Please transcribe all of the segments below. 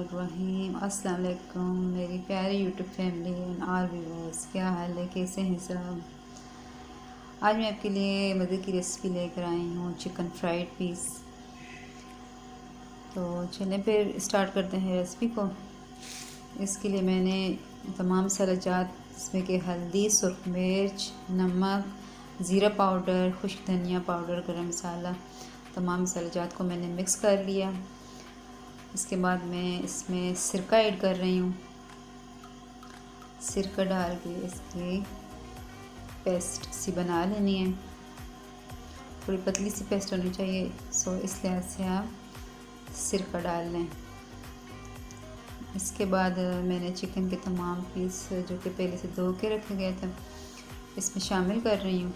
बिस्मिल्लाहिर्रहमानिर्रहीम। अस्सलाम वालेकुम मेरी प्यारी YouTube family and all viewers, क्या हाल है, कैसे हैं सब। आज मैं आपके लिए मज़े की रेसिपी लेकर आई हूँ, चिकन फ्राइड पीस। तो चलें फिर स्टार्ट करते हैं रेसिपी को। इसके लिए मैंने तमाम मसाला जात जिसमें कि हल्दी, सुर्ख मिर्च, नमक, ज़ीरा पाउडर, खुश्क धनिया पाउडर, गरम मसाला, तमाम मसाला जात को मैंने मिक्स कर लिया। इसके बाद मैं इसमें सिरका ऐड कर रही हूँ। सिरका डाल के इसकी पेस्ट सी बना लेनी है। थोड़ी पतली सी पेस्ट होनी चाहिए, सो इस लिहाज से आप सिरका डाल लें। इसके बाद मैंने चिकन के तमाम पीस जो कि पहले से धो के रखे गए थे इसमें शामिल कर रही हूँ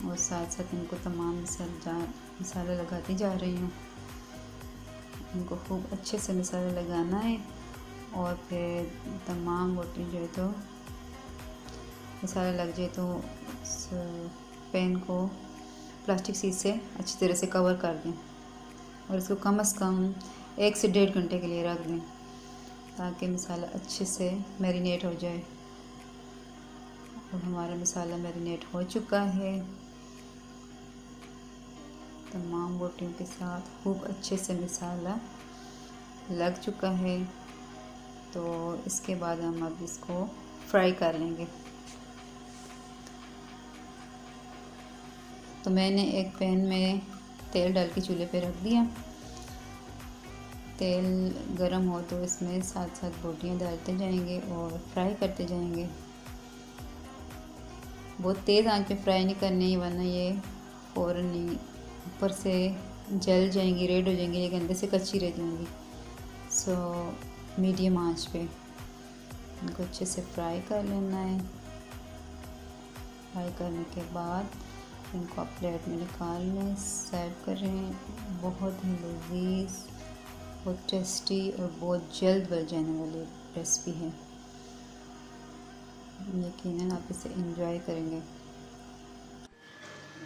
और साथ साथ इनको तमाम मसाला लगाती जा रही हूँ। इनको खूब अच्छे से मसाला लगाना है और फिर तमाम बोटी जो है तो मसाला लग जाए तो उस पैन को प्लास्टिक शीट से अच्छी तरह से कवर कर दें और इसको कम से कम 1 से 1.5 घंटे के लिए रख दें ताकि मसाला अच्छे से मैरिनेट हो जाए। और हमारा मसाला मैरिनेट हो चुका है। तमाम बोटियों के साथ खूब अच्छे से मसाला लग चुका है। तो इसके बाद हम अब इसको फ्राई कर लेंगे। तो मैंने एक पैन में तेल डाल के चूल्हे पे रख दिया। तेल गरम हो तो इसमें साथ साथ बोटियाँ डालते जाएंगे और फ्राई करते जाएंगे। बहुत तेज़ आंच पे फ्राई नहीं करनी वरना ये फ़ौरन नहीं ऊपर से जल जाएंगी, रेड हो जाएंगी, लेकिन अंदर से कच्ची रह जाएंगी। सो मीडियम आंच पे इनको अच्छे से फ्राई कर लेना है। फ्राई करने के बाद इनको आप प्लेट में निकाल लें, सर्व करें। बहुत ही लजीज, बहुत टेस्टी और बहुत जल्द बन जाने वाली रेसिपी है। यकीनन आप इसे एंजॉय करेंगे।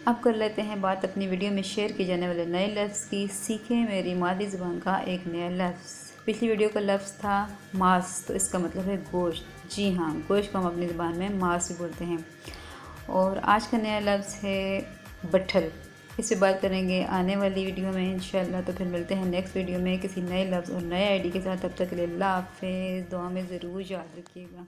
अब कर लेते हैं बात अपनी वीडियो में शेयर किए जाने वाले नए लफ्ज़ की। सीखें मेरी मादरी ज़ुबान का एक नया लफ्ज़। पिछली वीडियो का लफ्ज़ था मांस, तो इसका मतलब है गोश्त। जी हाँ, गोश्त को हम अपनी ज़ुबान में मांस भी बोलते हैं। और आज का नया लफ्ज़ है बट्ठल। इस पर बात करेंगे आने वाली वीडियो में इंशाल्लाह। तो फिर मिलते हैं नेक्स्ट वीडियो में किसी नए लफ्ज़ और नए आईडी के साथ। तब तक के लिए अल्लाह हाफ़िज़। दुआ में ज़रूर याद रखिएगा।